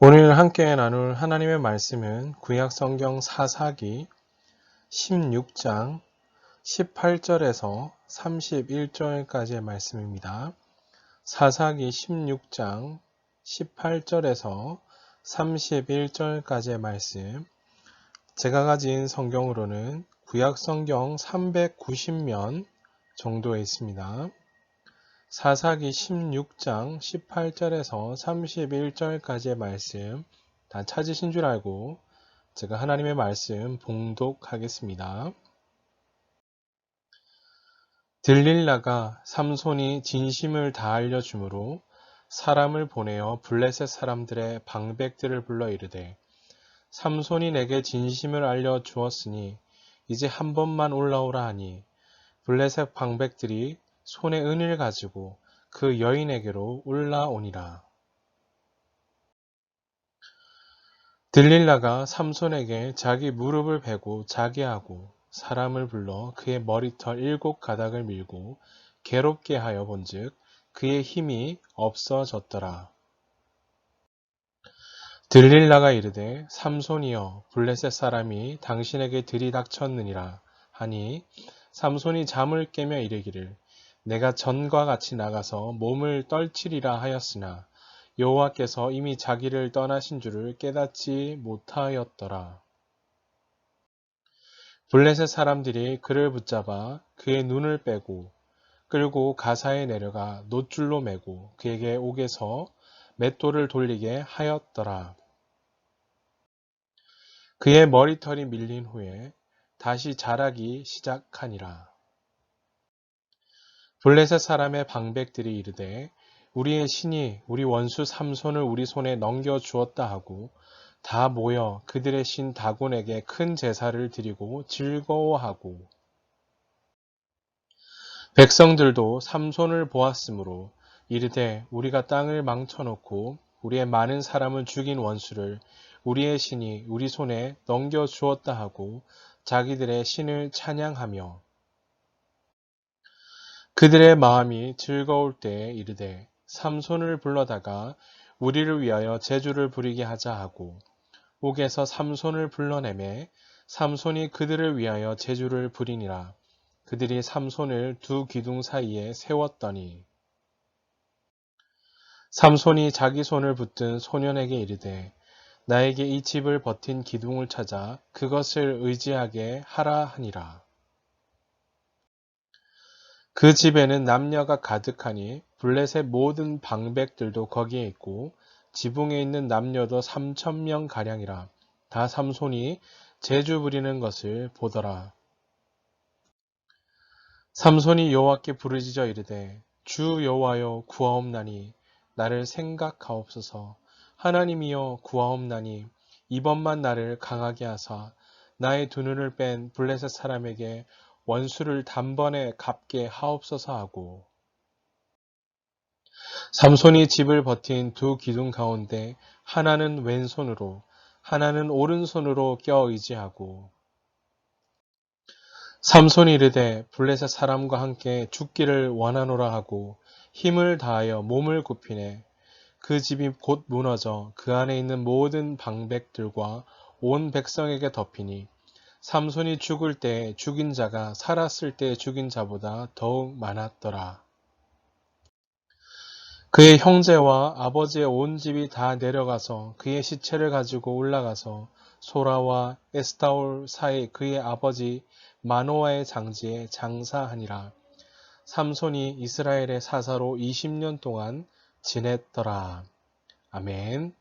오늘 함께 나눌 하나님의 말씀은 구약 성경 사사기 16장 18절에서 31절까지의 말씀입니다. 사사기 16장 18절에서 31절까지의 말씀. 제가 가진 성경으로는 구약 성경 390면 정도에 있습니다. 사사기 16장 18절에서 31절까지의 말씀 다 찾으신 줄 알고 제가 하나님의 말씀 봉독하겠습니다. 들릴라가 삼손이 진심을 다 알려주므로 사람을 보내어 블레셋 사람들의 방백들을 불러 이르되 삼손이 내게 진심을 알려주었으니 이제 한 번만 올라오라 하니 블레셋 방백들이 손에 은을 가지고 그 여인에게로 올라오니라. 들릴라가 삼손에게 자기 무릎을 베고 자게 하고 사람을 불러 그의 머리털 7가닥을 밀고 괴롭게 하여 본즉 그의 힘이 없어졌더라. 들릴라가 이르되 삼손이여 블레셋 사람이 당신에게 들이닥쳤느니라 하니 삼손이 잠을 깨며 이르기를 내가 전과 같이 나가서 몸을 떨치리라 하였으나 여호와께서 이미 자기를 떠나신 줄을 깨닫지 못하였더라. 블레셋 사람들이 그를 붙잡아 그의 눈을 빼고 끌고 가사에 내려가 놋줄로 매고 그에게 옥에서 맷돌을 돌리게 하였더라. 그의 머리털이 밀린 후에 다시 자라기 시작하니라. 블레셋 사람의 방백들이 이르되 우리의 신이 우리 원수 삼손을 우리 손에 넘겨주었다 하고 다 모여 그들의 신 다곤에게 큰 제사를 드리고 즐거워하고 백성들도 삼손을 보았으므로 이르되 우리가 땅을 망쳐놓고 우리의 많은 사람을 죽인 원수를 우리의 신이 우리 손에 넘겨주었다 하고 자기들의 신을 찬양하며 그들의 마음이 즐거울 때에 이르되 삼손을 불러다가 우리를 위하여 제주를 부리게 하자 하고 옥에서 삼손을 불러내매 삼손이 그들을 위하여 제주를 부리니라. 그들이 삼손을 두 기둥 사이에 세웠더니 삼손이 자기 손을 붙든 소년에게 이르되 나에게 이 집을 버틴 기둥을 찾아 그것을 의지하게 하라 하니라. 그 집에는 남녀가 가득하니 블레셋 모든 방백들도 거기에 있고 지붕에 있는 남녀도 3,000명 가량이라. 다 삼손이 제주 부리는 것을 보더라. 삼손이 여호와께 부르짖어 이르되 주 여호와여 구하옵나니 나를 생각하옵소서. 하나님이여 구하옵나니 이번만 나를 강하게 하사 나의 두 눈을 뺀 블레셋 사람에게 원수를 단번에 갚게 하옵소서 하고 삼손이 집을 버틴 두 기둥 가운데 하나는 왼손으로 하나는 오른손으로 껴 의지하고 삼손이 이르되 블레셋 사람과 함께 죽기를 원하노라 하고 힘을 다하여 몸을 굽히네 그 집이 곧 무너져 그 안에 있는 모든 방백들과 온 백성에게 덮이니 삼손이 죽을 때 죽인 자가 살았을 때 죽인 자보다 더욱 많았더라. 그의 형제와 아버지의 온 집이 다 내려가서 그의 시체를 가지고 올라가서 소라와 에스타올 사이 그의 아버지 마노아의 장지에 장사하니라. 삼손이 이스라엘의 사사로 20년 동안 지냈더라. 아멘.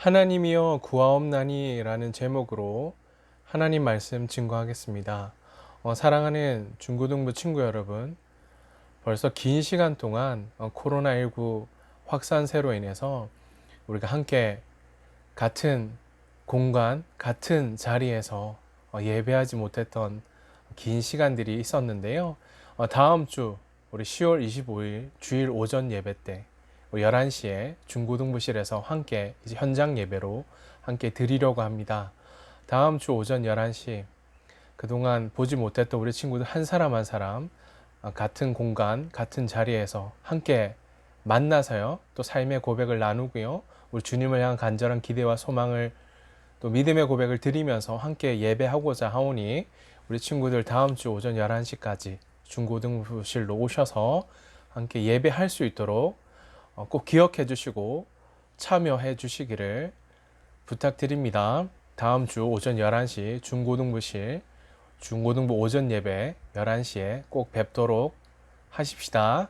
하나님이여 구하옵나니 라는 제목으로 하나님 말씀 증거하겠습니다. 사랑하는 중고등부 친구 여러분, 벌써 긴 시간 동안 코로나19 확산세로 인해서 우리가 함께 같은 공간, 같은 자리에서 예배하지 못했던 긴 시간들이 있었는데요. 다음 주 우리 10월 25일 주일 오전 예배 때 11시에 중고등부실에서 함께 이제 현장 예배로 함께 드리려고 합니다. 다음 주 오전 11시 그동안 보지 못했던 우리 친구들 한 사람 한 사람 같은 공간, 같은 자리에서 함께 만나서요. 또 삶의 고백을 나누고요. 우리 주님을 향한 간절한 기대와 소망을 또 믿음의 고백을 드리면서 함께 예배하고자 하오니 우리 친구들 다음 주 오전 11시까지 중고등부실로 오셔서 함께 예배할 수 있도록 꼭 기억해 주시고 참여해 주시기를 부탁드립니다. 다음 주 오전 11시 중고등부실 중고등부 오전 예배 11시에 꼭 뵙도록 하십시다.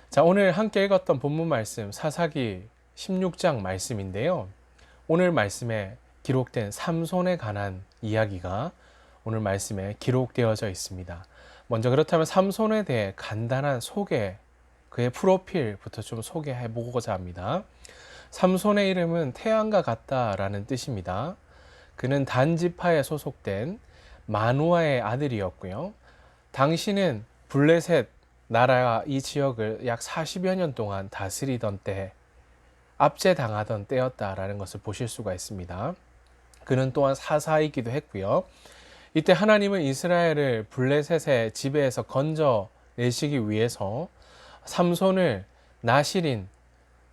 자, 오늘 함께 읽었던 본문 말씀 사사기 16장 말씀인데요. 오늘 말씀에 기록된 삼손에 관한 이야기가 오늘 말씀에 기록되어져 있습니다. 먼저 그렇다면 삼손에 대해 간단한 소개, 그의 프로필부터 좀 소개해 보고자 합니다. 삼손의 이름은 태양과 같다라는 뜻입니다. 그는 단지파에 소속된 마누아의 아들이었고요. 당시는 블레셋 나라가 이 지역을 약 40여 년 동안 다스리던 때 압제당하던 때였다라는 것을 보실 수가 있습니다. 그는 또한 사사이기도 했고요. 이때 하나님은 이스라엘을 블레셋의 지배에서 건져내시기 위해서 삼손을 나실인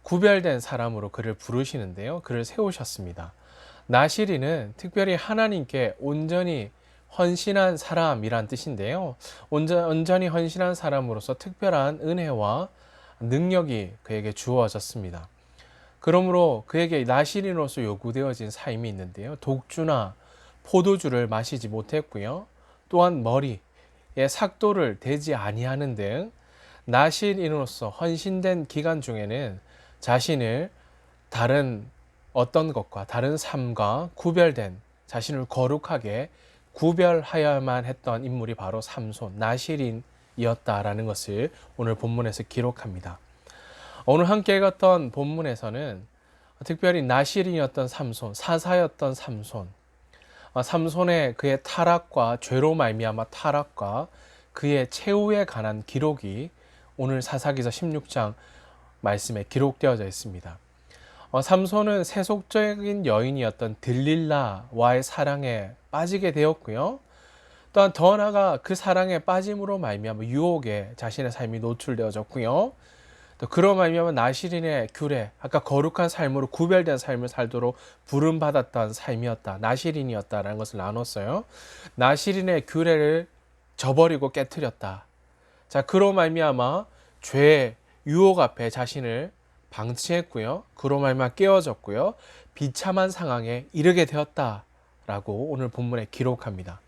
구별된 사람으로 그를 부르시는데요. 그를 세우셨습니다. 나실인은 특별히 하나님께 온전히 헌신한 사람이란 뜻인데요. 온전히 헌신한 사람으로서 특별한 은혜와 능력이 그에게 주어졌습니다. 그러므로 그에게 나실인으로서 요구되어진 삶이 있는데요. 독주나 포도주를 마시지 못했고요. 또한 머리에 삭도를 대지 아니하는 등 나실인으로서 헌신된 기간 중에는 자신을 다른 어떤 것과 다른 삶과 구별된 자신을 거룩하게 구별하여야만 했던 인물이 바로 삼손, 나실인이었다라는 것을 오늘 본문에서 기록합니다. 오늘 함께 읽었던 본문에서는 특별히 나실인이었던 삼손, 사사였던 삼손, 삼손의 그의 타락과 죄로 말미암아 타락과 그의 최후에 관한 기록이 오늘 사사기서 16장 말씀에 기록되어져 있습니다. 삼손은 세속적인 여인이었던 들릴라와의 사랑에 빠지게 되었고요. 또한 더 나아가 그 사랑에 빠짐으로 말미암아 유혹에 자신의 삶이 노출되어졌고요. 또 그로 말미암아 나실인의 규례, 아까 거룩한 삶으로 구별된 삶을 살도록 부름받았던 삶이었다. 나실인이었다라는 것을 나눴어요. 나실인의 규례를 저버리고 깨뜨렸다. 자, 그로 말미암아 죄의 유혹 앞에 자신을 방치했고요. 그로 말미암아 깨어졌고요. 비참한 상황에 이르게 되었다라고 오늘 본문에 기록합니다.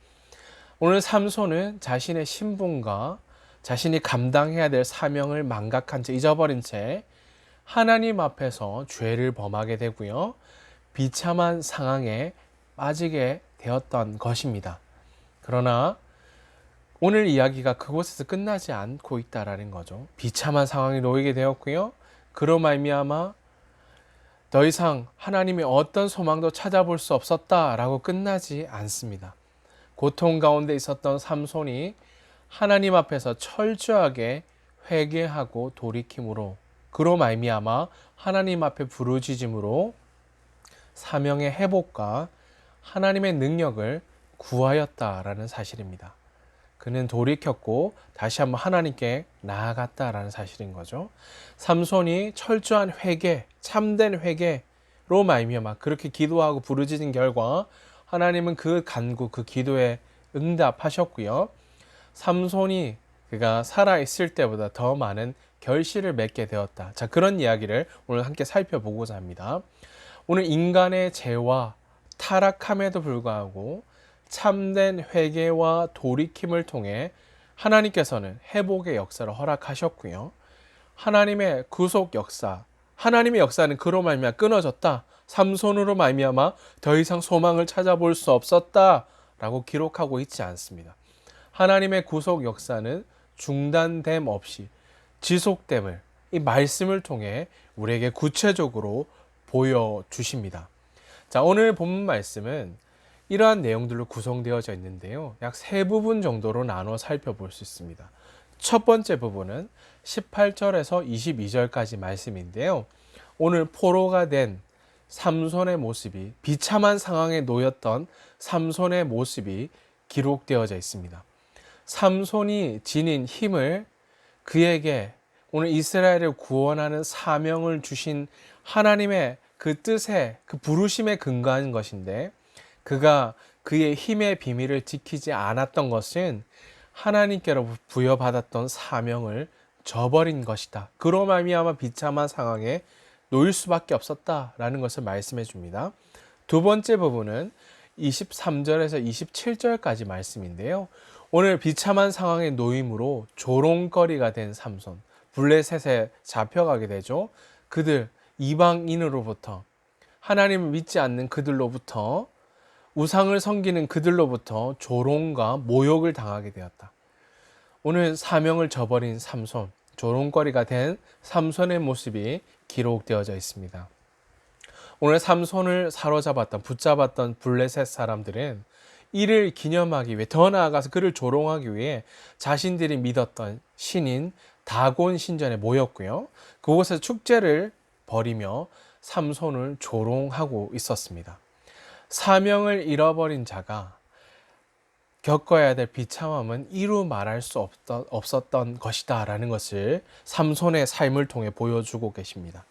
오늘 삼손은 자신의 신분과 자신이 감당해야 될 사명을 망각한 채 잊어버린 채 하나님 앞에서 죄를 범하게 되고요. 비참한 상황에 빠지게 되었던 것입니다. 그러나 오늘 이야기가 그곳에서 끝나지 않고 있다라는 거죠. 비참한 상황에 놓이게 되었고요. 그로 말미암아 더 이상 하나님의 어떤 소망도 찾아볼 수 없었다라고 끝나지 않습니다. 고통 가운데 있었던 삼손이 하나님 앞에서 철저하게 회개하고 돌이킴으로 그로 말미암아 하나님 앞에 부르짖음으로 사명의 회복과 하나님의 능력을 구하였다라는 사실입니다. 그는 돌이켰고 다시 한번 하나님께 나아갔다라는 사실인 거죠. 삼손이 철저한 회개, 참된 회개로 말미암아 그렇게 기도하고 부르짖은 결과 하나님은 그 간구, 그 기도에 응답하셨고요. 삼손이 그가 살아있을 때보다 더 많은 결실을 맺게 되었다. 자, 그런 이야기를 오늘 함께 살펴보고자 합니다. 오늘 인간의 죄와 타락함에도 불구하고 참된 회개와 돌이킴을 통해 하나님께서는 회복의 역사를 허락하셨고요. 하나님의 구속 역사, 하나님의 역사는 그로 말미암아 끊어졌다. 삼손으로 말미암아 더 이상 소망을 찾아볼 수 없었다라고 기록하고 있지 않습니다. 하나님의 구속 역사는 중단됨 없이 지속됨을 이 말씀을 통해 우리에게 구체적으로 보여주십니다. 자, 오늘 본문 말씀은 이러한 내용들로 구성되어져 있는데요. 약 세 부분 정도로 나눠 살펴볼 수 있습니다. 첫 번째 부분은 18절에서 22절까지 말씀인데요. 오늘 포로가 된 삼손의 모습이 비참한 상황에 놓였던 삼손의 모습이 기록되어져 있습니다. 삼손이 지닌 힘을 그에게 오늘 이스라엘을 구원하는 사명을 주신 하나님의 그 뜻에, 그 부르심에 근거한 것인데, 그가 그의 힘의 비밀을 지키지 않았던 것은 하나님께로 부여받았던 사명을 저버린 것이다. 그로 말미암아 비참한 상황에 놓일 수밖에 없었다라는 것을 말씀해 줍니다. 두 번째 부분은 23절에서 27절까지 말씀인데요. 오늘 비참한 상황에 놓임으로 조롱거리가 된 삼손, 블레셋에 잡혀가게 되죠. 그들 이방인으로부터, 하나님을 믿지 않는 그들로부터, 우상을 섬기는 그들로부터 조롱과 모욕을 당하게 되었다. 오늘 사명을 저버린 삼손, 조롱거리가 된 삼손의 모습이 기록되어져 있습니다. 오늘 삼손을 사로잡았던, 붙잡았던 블레셋 사람들은 이를 기념하기 위해, 더 나아가서 그를 조롱하기 위해 자신들이 믿었던 신인 다곤 신전에 모였고요. 그곳에서 축제를 벌이며 삼손을 조롱하고 있었습니다. 사명을 잃어버린 자가 겪어야 될 비참함은 이루 말할 수 없었던 것이다 라는 것을 삼손의 삶을 통해 보여주고 계십니다.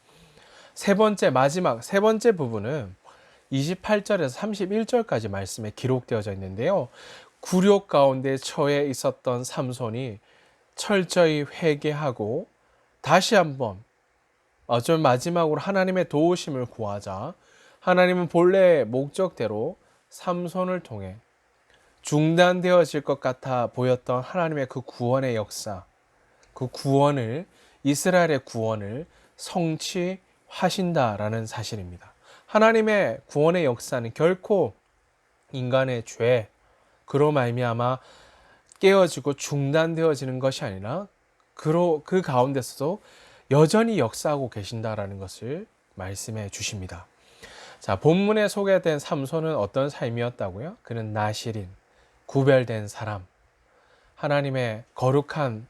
세 번째 부분은 28절에서 31절까지 말씀에 기록되어져 있는데요. 굴욕 가운데 처해 있었던 삼손이 철저히 회개하고 다시 한번 좀 마지막으로 하나님의 도우심을 구하자 하나님은 본래의 목적대로 삼손을 통해 중단되어질 것 같아 보였던 하나님의 그 구원의 역사, 그 구원을, 이스라엘의 구원을 성취하신다라는 사실입니다. 하나님의 구원의 역사는 결코 인간의 죄, 그로 말미암아 깨어지고 중단되어지는 것이 아니라 그 가운데서도 여전히 역사하고 계신다라는 것을 말씀해 주십니다. 자, 본문에 소개된 삼손은 어떤 삶이었다고요? 그는 나실인, 구별된 사람, 하나님의 거룩한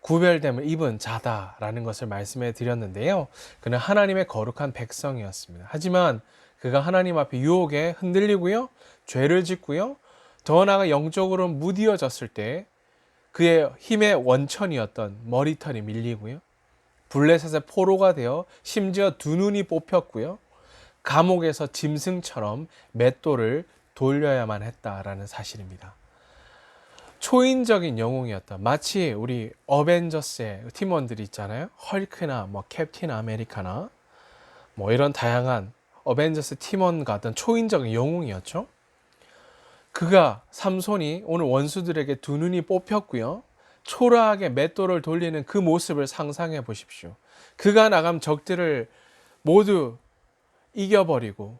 구별됨을 입은 자다라는 것을 말씀해 드렸는데요. 그는 하나님의 거룩한 백성이었습니다. 하지만 그가 하나님 앞에 유혹에 흔들리고요, 죄를 짓고요, 더 나아가 영적으로 무디어졌을 때 그의 힘의 원천이었던 머리털이 밀리고요, 블레셋의 포로가 되어 심지어 두 눈이 뽑혔고요, 감옥에서 짐승처럼 맷돌을 돌려야만 했다라는 사실입니다. 초인적인 영웅이었다. 마치 우리 어벤져스의 팀원들이 있잖아요. 헐크나 캡틴 아메리카나 이런 다양한 어벤져스 팀원 같은 초인적인 영웅이었죠. 그가 삼손이 오늘 원수들에게 두 눈이 뽑혔고요, 초라하게 맷돌을 돌리는 그 모습을 상상해 보십시오. 그가 나간 적들을 모두 이겨버리고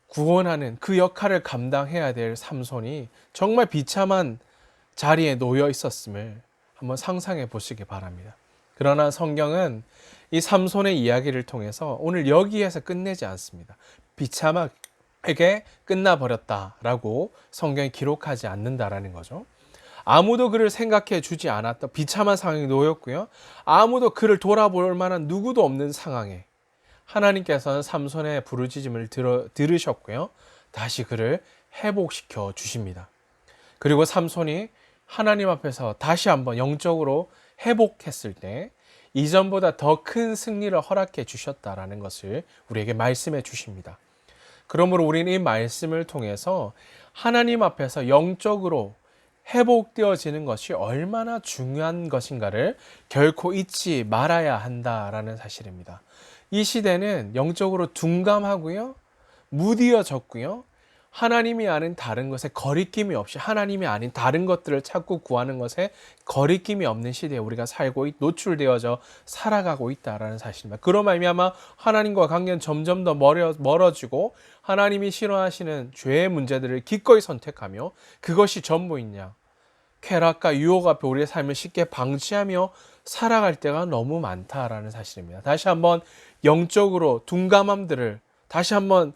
구원하는 그 역할을 감당해야 될 삼손이 정말 비참한 자리에 놓여 있었음을 한번 상상해 보시기 바랍니다. 그러나 성경은 이 삼손의 이야기를 통해서 오늘 여기에서 끝내지 않습니다. 비참하게 끝나버렸다라고 성경이 기록하지 않는다라는 거죠. 아무도 그를 생각해 주지 않았던 비참한 상황에 놓였고요, 아무도 그를 돌아볼 만한 누구도 없는 상황에 하나님께서는 삼손의 부르짖음을 들으셨고요, 다시 그를 회복시켜 주십니다. 그리고 삼손이 하나님 앞에서 다시 한번 영적으로 회복했을 때 이전보다 더 큰 승리를 허락해 주셨다라는 것을 우리에게 말씀해 주십니다. 그러므로 우리는 이 말씀을 통해서 하나님 앞에서 영적으로 회복되어지는 것이 얼마나 중요한 것인가를 결코 잊지 말아야 한다라는 사실입니다. 이 시대는 영적으로 둔감하고요, 무디어졌고요, 하나님이 아닌 다른 것에 거리낌이 없이 하나님이 아닌 다른 것들을 찾고 구하는 것에 거리낌이 없는 시대에 우리가 노출되어져 살아가고 있다라는 사실입니다. 그로 말미암아 하나님과 관계는 점점 더 멀어지고 하나님이 싫어하시는 죄의 문제들을 기꺼이 선택하며 그것이 전부이냐, 쾌락과 유혹 앞에 우리의 삶을 쉽게 방치하며 살아갈 때가 너무 많다라는 사실입니다. 다시 한번 영적으로 둔감함들을 다시 한번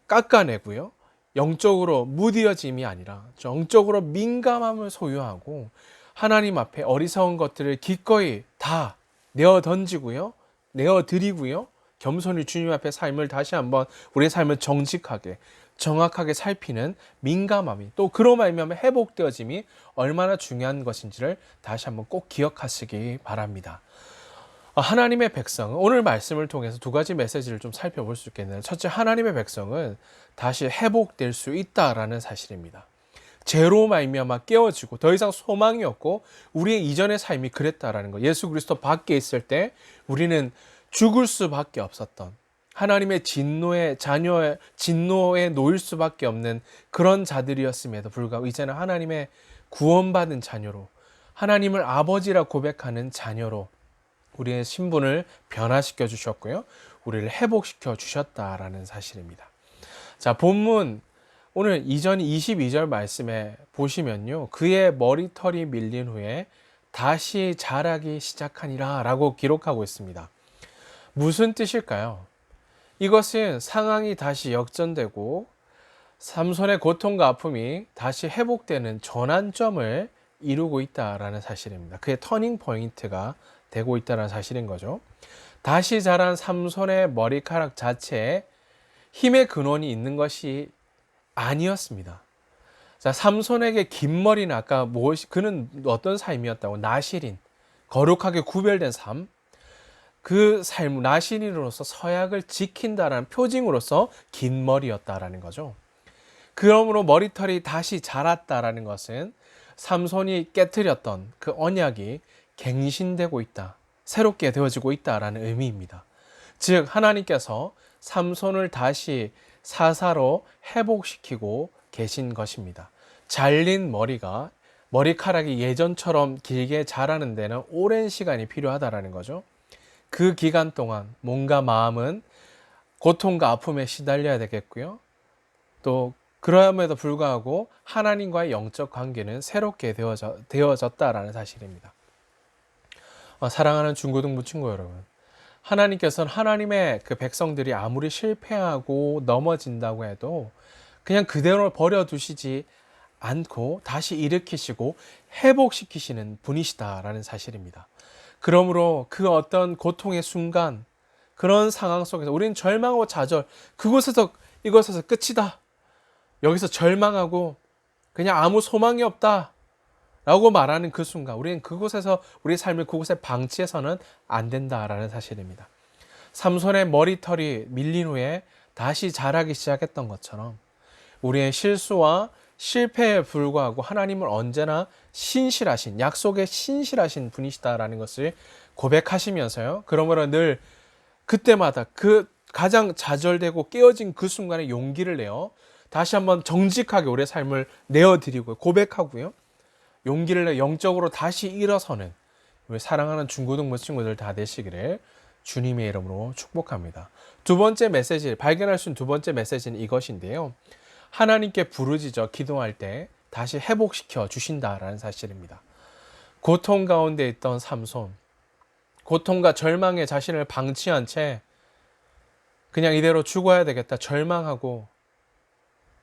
깎아내고요, 영적으로 무디어짐이 아니라 영적으로 민감함을 소유하고 하나님 앞에 어리석은 것들을 기꺼이 다 내어 던지고요, 내어 드리고요, 겸손히 주님 앞에 삶을 다시 한번 우리의 삶을 정직하게 정확하게 살피는 민감함이, 또 그로 말미암아 회복되어짐이 얼마나 중요한 것인지를 다시 한번 꼭 기억하시기 바랍니다. 하나님의 백성은, 오늘 말씀을 통해서 두 가지 메시지를 좀 살펴볼 수 있겠는데, 첫째, 하나님의 백성은 다시 회복될 수 있다라는 사실입니다. 죄로 말미암아 깨어지고 더 이상 소망이 없고 우리의 이전의 삶이 그랬다라는 거. 예수 그리스도 밖에 있을 때 우리는 죽을 수밖에 없었던, 하나님의 진노에 놓일 수밖에 없는 그런 자들이었음에도 불구하고 이제는 하나님의 구원받은 자녀로, 하나님을 아버지라 고백하는 자녀로 우리의 신분을 변화시켜 주셨고요, 우리를 회복시켜 주셨다라는 사실입니다. 자, 본문 오늘 이전 22절 말씀에 보시면요, 그의 머리털이 밀린 후에 다시 자라기 시작하니라 라고 기록하고 있습니다. 무슨 뜻일까요? 이것은 상황이 다시 역전되고 삼손의 고통과 아픔이 다시 회복되는 전환점을 이루고 있다라는 사실입니다. 그의 터닝 포인트가 되고 있다는 사실인 거죠. 다시 자란 삼손의 머리카락 자체에 힘의 근원이 있는 것이 아니었습니다. 자, 삼손에게 긴 머리는 아까 그는 어떤 삶이었다고? 나실인, 거룩하게 구별된 삶, 그 삶, 나실인으로서 서약을 지킨다라는 표징으로서 긴 머리였다라는 거죠. 그러므로 머리털이 다시 자랐다라는 것은 삼손이 깨뜨렸던 그 언약이 갱신되고 있다, 새롭게 되어지고 있다라는 의미입니다. 즉, 하나님께서 삼손을 다시 사사로 회복시키고 계신 것입니다. 잘린 머리카락이 예전처럼 길게 자라는 데는 오랜 시간이 필요하다라는 거죠. 그 기간 동안 몸과 마음은 고통과 아픔에 시달려야 되겠고요, 또 그럼에도 불구하고 하나님과의 영적 관계는 새롭게 되어졌다라는 사실입니다. 사랑하는 중고등부 친구 여러분, 하나님께서는 하나님의 그 백성들이 아무리 실패하고 넘어진다고 해도 그냥 그대로 버려두시지 않고 다시 일으키시고 회복시키시는 분이시다라는 사실입니다. 그러므로 그 어떤 고통의 순간, 그런 상황 속에서 우리는 절망하고 좌절, 이곳에서 끝이다, 여기서 절망하고 그냥 아무 소망이 없다 라고 말하는 그 순간, 우리는 그곳에서 우리 삶을 그곳에 방치해서는 안 된다라는 사실입니다. 삼손의 머리털이 밀린 후에 다시 자라기 시작했던 것처럼 우리의 실수와 실패에 불구하고 하나님은 언제나 신실하신, 약속에 신실하신 분이시다라는 것을 고백하시면서요, 그러므로 늘 그때마다 그 가장 좌절되고 깨어진 그 순간에 용기를 내어 다시 한번 정직하게 우리의 삶을 내어드리고 고백하고요, 용기를 내 영적으로 다시 일어서는 우리 사랑하는 중고등부 친구들 다 되시기를 주님의 이름으로 축복합니다. 두 번째 메시지, 발견할 수 있는 두 번째 메시지는 이것인데요, 하나님께 부르짖어 기도할 때 다시 회복시켜 주신다라는 사실입니다. 고통 가운데 있던 삼손, 고통과 절망에 자신을 방치한 채 그냥 이대로 죽어야 되겠다 절망하고,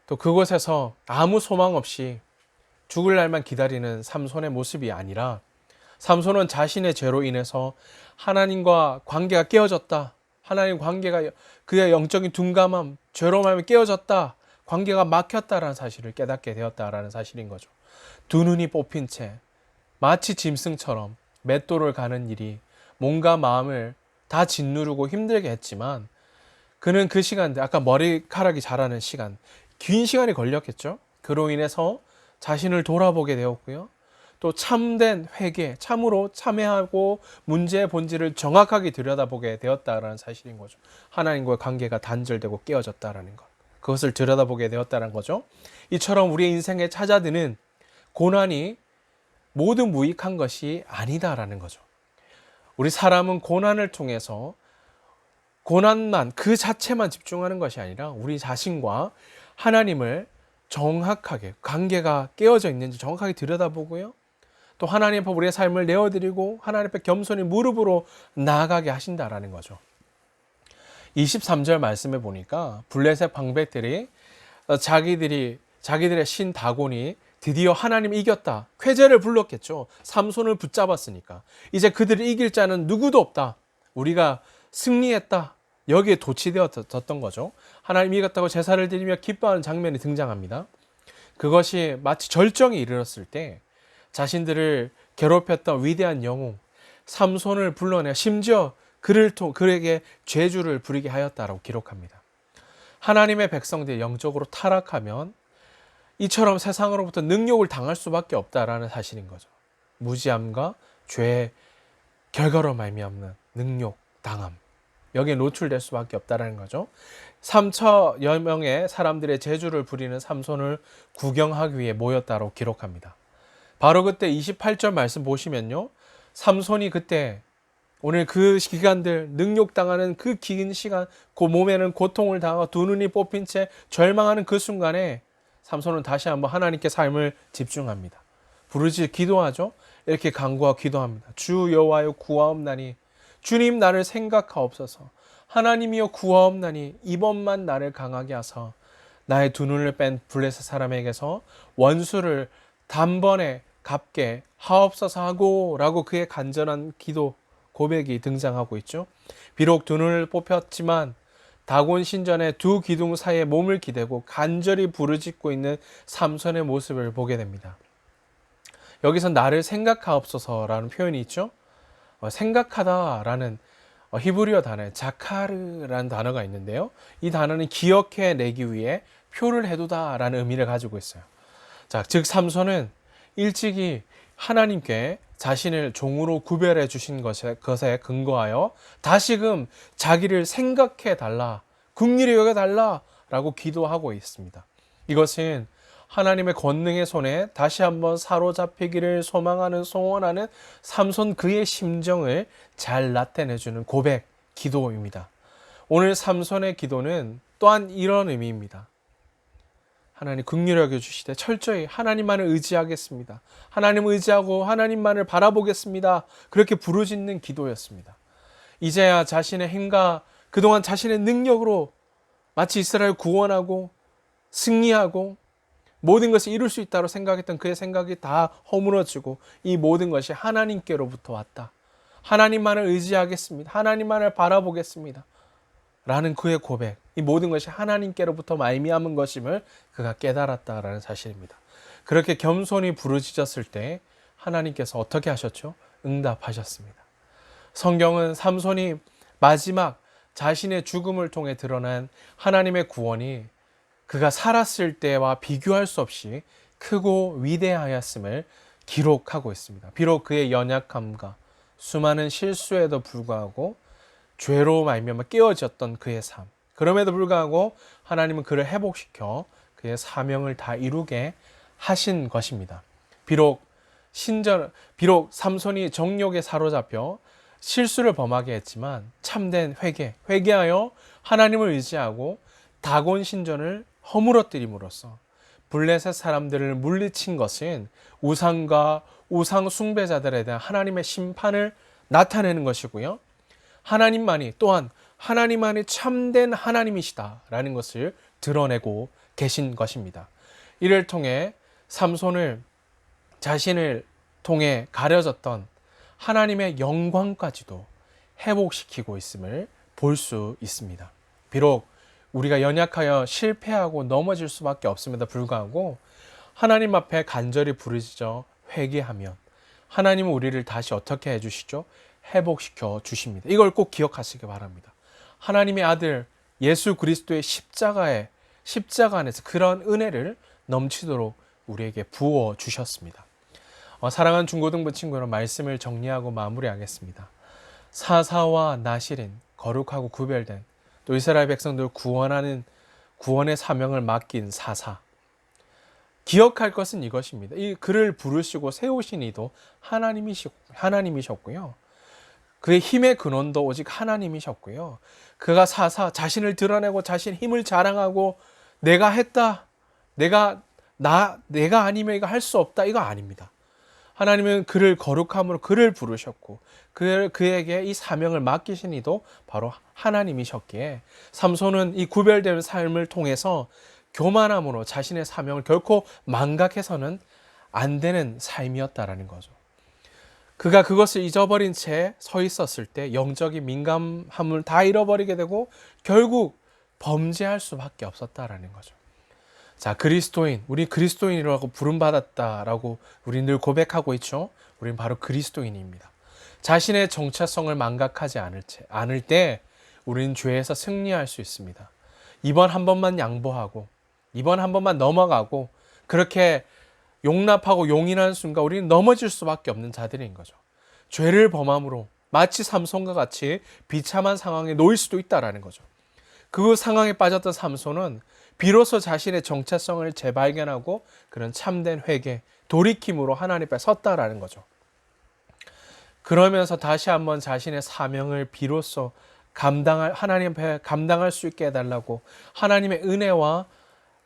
또 그곳에서 아무 소망 없이 죽을 날만 기다리는 삼손의 모습이 아니라, 삼손은 자신의 죄로 인해서 하나님과 관계가 깨어졌다, 하나님 관계가, 그의 영적인 둔감함, 죄로 말미암아 깨어졌다, 관계가 막혔다라는 사실을 깨닫게 되었다라는 사실인 거죠. 두 눈이 뽑힌 채 마치 짐승처럼 맷돌을 가는 일이 몸과 마음을 다 짓누르고 힘들게 했지만, 그는 그 시간, 아까 머리카락이 자라는 시간, 긴 시간이 걸렸겠죠. 그로 인해서 자신을 돌아보게 되었고요, 또 참된 회개, 참으로 참회하고 문제의 본질을 정확하게 들여다보게 되었다라는 사실인 거죠. 하나님과의 관계가 단절되고 깨어졌다라는 것, 그것을 들여다보게 되었다는 거죠. 이처럼 우리의 인생에 찾아드는 고난이 모두 무익한 것이 아니다라는 거죠. 우리 사람은 고난을 통해서 고난만 그 자체만 집중하는 것이 아니라 우리 자신과 하나님을 정확하게, 관계가 깨어져 있는지 정확하게 들여다보고요, 또 하나님 앞에 우리의 삶을 내어드리고 하나님 앞에 겸손히 무릎으로 나아가게 하신다라는 거죠. 23절 말씀에 보니까 블레셋 방백들이 자기들의 신 다곤이 드디어 하나님 이겼다, 쾌제를 불렀겠죠. 삼손을 붙잡았으니까 이제 그들을 이길 자는 누구도 없다, 우리가 승리했다, 여기에 도취되었던 거죠. 하나님 이겼다고 제사를 드리며 기뻐하는 장면이 등장합니다. 그것이 마치 절정에 이르렀을 때 자신들을 괴롭혔던 위대한 영웅 삼손을 불러내 심지어 그에게 죄주를 부리게 하였다라고 기록합니다. 하나님의 백성들이 영적으로 타락하면 이처럼 세상으로부터 능욕을 당할 수밖에 없다라는 사실인 거죠. 무지함과 죄의 결과로 말미암는 능욕, 당함. 여기에 노출될 수밖에 없다라는 거죠. 3천여 명의 사람들의 재주를 부리는 삼손을 구경하기 위해 모였다고 기록합니다. 바로 그때 28절 말씀 보시면요. 삼손이 그때 오늘 그 기간들 능욕당하는 그 긴 시간 그 몸에는 고통을 당하고 두 눈이 뽑힌 채 절망하는 그 순간에 삼손은 다시 한번 하나님께 삶을 집중합니다. 부르짖 기도하죠. 이렇게 간구하고 기도합니다. 주 여호와여 구하옵나니 주님 나를 생각하옵소서. 하나님이여 구하옵나니 이번만 나를 강하게 하사 나의 두 눈을 뺀 블레셋 사람에게서 원수를 단번에 갚게 하옵소서 하고 라고 그의 간절한 기도 고백이 등장하고 있죠. 비록 두 눈을 뽑혔지만 다곤 신전의 두 기둥 사이에 몸을 기대고 간절히 부르짖고 있는 삼손의 모습을 보게 됩니다. 여기서 나를 생각하옵소서라는 표현이 있죠. 생각하다라는 히브리어 단어에 자카르라는 단어가 있는데요. 이 단어는 기억해내기 위해 표를 해두다라는 의미를 가지고 있어요. 자, 즉 삼손은 일찍이 하나님께 자신을 종으로 구별해 주신 것에 근거하여 다시금 자기를 생각해 달라, 긍휼히 여겨 달라라고 기도하고 있습니다. 이것은 하나님의 권능의 손에 다시 한번 사로잡히기를 소망하는 소원하는 삼손 그의 심정을 잘 나타내주는 고백, 기도입니다. 오늘 삼손의 기도는 또한 이런 의미입니다. 하나님 긍휼히 여겨주시되 철저히 하나님만을 의지하겠습니다. 하나님을 의지하고 하나님만을 바라보겠습니다. 그렇게 부르짖는 기도였습니다. 이제야 자신의 힘과 그동안 자신의 능력으로 마치 이스라엘 구원하고 승리하고 모든 것을 이룰 수 있다고 생각했던 그의 생각이 다 허물어지고 이 모든 것이 하나님께로부터 왔다. 하나님만을 의지하겠습니다. 하나님만을 바라보겠습니다. 라는 그의 고백, 이 모든 것이 하나님께로부터 말미암은 것임을 그가 깨달았다라는 사실입니다. 그렇게 겸손히 부르짖었을 때 하나님께서 어떻게 하셨죠? 응답하셨습니다. 성경은 삼손이 마지막 자신의 죽음을 통해 드러난 하나님의 구원이 그가 살았을 때와 비교할 수 없이 크고 위대하였음을 기록하고 있습니다. 비록 그의 연약함과 수많은 실수에도 불구하고 죄로 말미암아 깨어졌던 그의 삶, 그럼에도 불구하고 하나님은 그를 회복시켜 그의 사명을 다 이루게 하신 것입니다. 비록 삼손이 정욕에 사로잡혀 실수를 범하게 했지만 참된 회개하여 하나님을 의지하고 다곤 신전을 허물어뜨림으로써 블레셋 사람들을 물리친 것은 우상과 우상 숭배자들에 대한 하나님의 심판을 나타내는 것이고요. 또한 하나님만이 참된 하나님이시다라는 것을 드러내고 계신 것입니다. 이를 통해 삼손을 자신을 통해 가려졌던 하나님의 영광까지도 회복시키고 있음을 볼 수 있습니다. 비록 우리가 연약하여 실패하고 넘어질 수밖에 없음에도 불구하고 하나님 앞에 간절히 부르짖어 회개하면 하나님은 우리를 다시 어떻게 해주시죠? 회복시켜 주십니다. 이걸 꼭 기억하시기 바랍니다. 하나님의 아들 예수 그리스도의 십자가 안에서 그런 은혜를 넘치도록 우리에게 부어 주셨습니다. 사랑하는 중고등부 친구는 말씀을 정리하고 마무리하겠습니다. 사사와 나실인 거룩하고 구별된 또 이스라엘 백성들 구원의 사명을 맡긴 사사. 기억할 것은 이것입니다. 이 그를 부르시고 세우신 이도 하나님이셨고요. 그의 힘의 근원도 오직 하나님이셨고요. 그가 자신을 드러내고 자신의 힘을 자랑하고 내가 했다. 내가 아니면 이거 할 수 없다. 이거 아닙니다. 하나님은 그를 거룩함으로 그를 부르셨고 그에게 이 사명을 맡기신 이도 바로 하나님이셨기에 삼손은 이 구별된 삶을 통해서 교만함으로 자신의 사명을 결코 망각해서는 안 되는 삶이었다라는 거죠. 그가 그것을 잊어버린 채 서 있었을 때 영적인 민감함을 다 잃어버리게 되고 결국 범죄할 수밖에 없었다라는 거죠. 자, 그리스도인, 우리 그리스도인이라고 부름받았다라고 우리 늘 고백하고 있죠. 우린 바로 그리스도인입니다. 자신의 정체성을 망각하지 않을 때 우리는 죄에서 승리할 수 있습니다. 이번 한 번만 양보하고 이번 한 번만 넘어가고 그렇게 용납하고 용인하는 순간 우리는 넘어질 수밖에 없는 자들인 거죠. 죄를 범함으로 마치 삼손과 같이 비참한 상황에 놓일 수도 있다라는 거죠. 그 상황에 빠졌던 삼손은 비로소 자신의 정체성을 재발견하고 그런 참된 회개, 돌이킴으로 하나님 앞에 섰다라는 거죠. 그러면서 다시 한번 자신의 사명을 비로소 하나님 앞에 감당할 수 있게 해달라고 하나님의 은혜와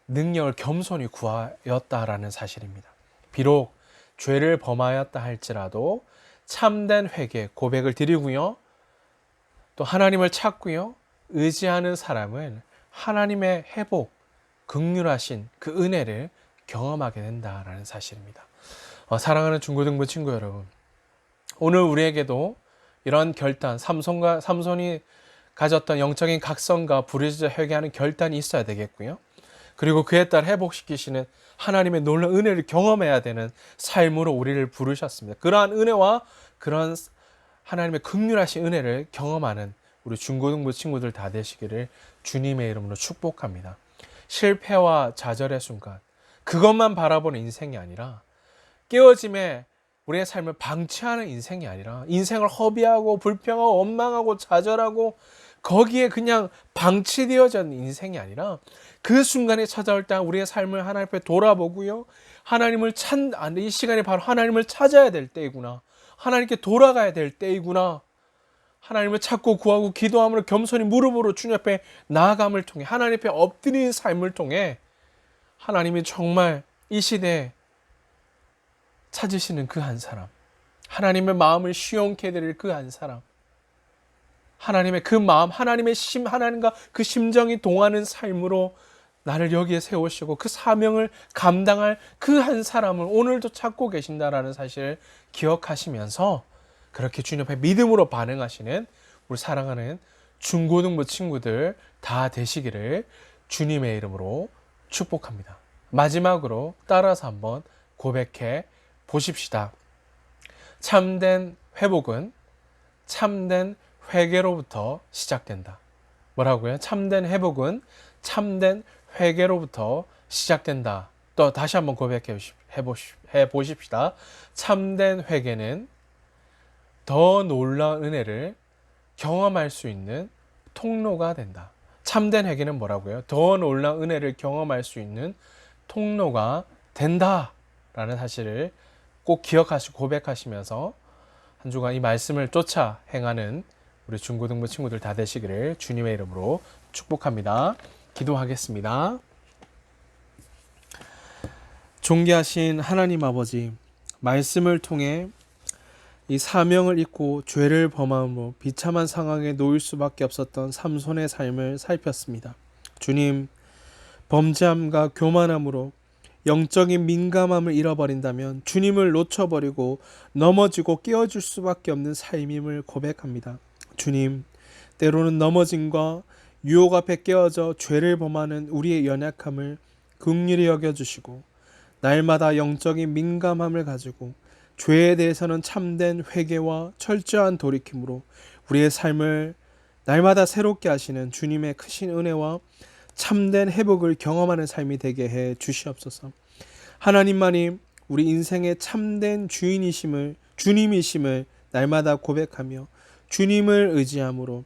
능력을 겸손히 구하였다라는 사실입니다. 비록 죄를 범하였다 할지라도 참된 회개, 고백을 드리고요. 또 하나님을 찾고요. 의지하는 사람은 하나님의 회복, 긍휼하신 그 은혜를 경험하게 된다라는 사실입니다. 사랑하는 중고등부 친구 여러분, 오늘 우리에게도 이런 결단, 삼손이 가졌던 영적인 각성과 부르짖어 회개하는 결단이 있어야 되겠고요. 그리고 그에 따라 회복시키시는 하나님의 놀라운 은혜를 경험해야 되는 삶으로 우리를 부르셨습니다. 그러한 은혜와 그런 하나님의 긍휼하신 은혜를 경험하는 우리 중고등부 친구들 다 되시기를 주님의 이름으로 축복합니다. 실패와 좌절의 순간, 그것만 바라보는 인생이 아니라 깨어짐에 우리의 삶을 방치하는 인생이 아니라 인생을 허비하고 불평하고 원망하고 좌절하고 거기에 그냥 방치되어져 있는 인생이 아니라 그 순간에 찾아올 때 우리의 삶을 하나님 앞에 돌아보고요. 이 시간이 바로 하나님을 찾아야 될 때이구나. 하나님께 돌아가야 될 때이구나. 하나님을 찾고 구하고 기도함으로 겸손히 무릎으로 주님 앞에 나아감을 통해 하나님 앞에 엎드리는 삶을 통해 하나님이 정말 이 시대에 찾으시는 그 한 사람, 하나님의 마음을 시원케 해드릴 그 한 사람, 하나님의 그 마음, 하나님과 그 심정이 동하는 삶으로 나를 여기에 세우시고 그 사명을 감당할 그 한 사람을 오늘도 찾고 계신다라는 사실을 기억하시면서 그렇게 주님 앞에 믿음으로 반응하시는 우리 사랑하는 중고등부 친구들 다 되시기를 주님의 이름으로 축복합니다. 마지막으로 따라서 한번 고백해 보십시다. 참된 회복은 참된 회개로부터 시작된다. 뭐라고요? 참된 회복은 참된 회개로부터 시작된다. 또 다시 한번 고백해 보십시다. 참된 회개는 더 놀라운 은혜를 경험할 수 있는 통로가 된다. 참된 회개는 뭐라고요? 더 놀라운 은혜를 경험할 수 있는 통로가 된다. 라는 사실을 꼭 기억하시고 고백하시면서 한 주간 이 말씀을 쫓아 행하는 우리 중고등부 친구들 다 되시기를 주님의 이름으로 축복합니다. 기도하겠습니다. 존귀하신 하나님 아버지, 말씀을 통해 이 사명을 잊고 죄를 범함으로 비참한 상황에 놓일 수밖에 없었던 삼손의 삶을 살폈습니다. 주님, 범죄함과 교만함으로 영적인 민감함을 잃어버린다면 주님을 놓쳐버리고 넘어지고 깨어질 수밖에 없는 삶임을 고백합니다. 주님, 때로는 넘어짐과 유혹 앞에 깨어져 죄를 범하는 우리의 연약함을 긍휼히 여겨주시고 날마다 영적인 민감함을 가지고 죄에 대해서는 참된 회개와 철저한 돌이킴으로 우리의 삶을 날마다 새롭게 하시는 주님의 크신 은혜와 참된 회복을 경험하는 삶이 되게 해 주시옵소서. 하나님만이 우리 인생의 참된 주님이심을 날마다 고백하며 주님을 의지함으로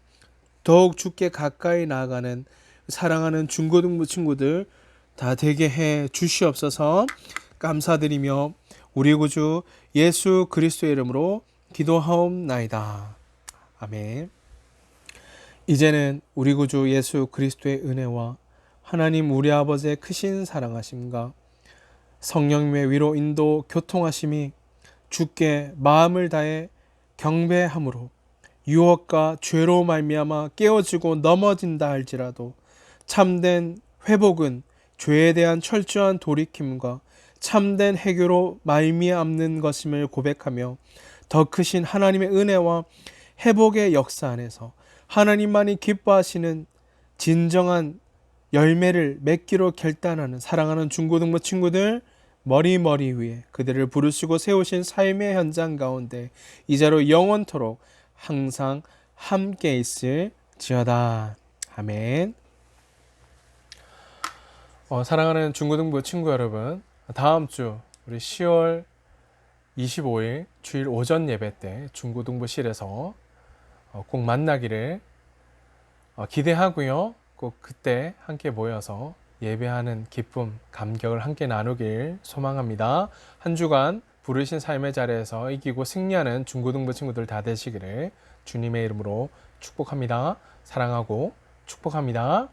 더욱 주께 가까이 나아가는 사랑하는 중고등부 친구들 다 되게 해 주시옵소서. 감사드리며 우리 구주 예수 그리스도의 이름으로 기도하옵나이다. 아멘. 이제는 우리 구주 예수 그리스도의 은혜와 하나님 우리 아버지의 크신 사랑하심과 성령님의 위로 인도 교통하심이 주께 마음을 다해 경배함으로 유혹과 죄로 말미암아 깨어지고 넘어진다 할지라도 참된 회복은 죄에 대한 철저한 돌이킴과 참된 해결로 말미암는 것임을 고백하며 더 크신 하나님의 은혜와 회복의 역사 안에서 하나님만이 기뻐하시는 진정한 열매를 맺기로 결단하는 사랑하는 중고등부 친구들, 머리 위에 그들을 부르시고 세우신 삶의 현장 가운데 이제로 영원토록 항상 함께 있을지어다. 아멘. 사랑하는 중고등부 친구 여러분, 다음 주 우리 10월 25일 주일 오전 예배 때 중고등부실에서 꼭 만나기를 기대하고요. 꼭 그때 함께 모여서 예배하는 기쁨, 감격을 함께 나누길 소망합니다. 한 주간 부르신 삶의 자리에서 이기고 승리하는 중고등부 친구들 다 되시기를 주님의 이름으로 축복합니다. 사랑하고 축복합니다.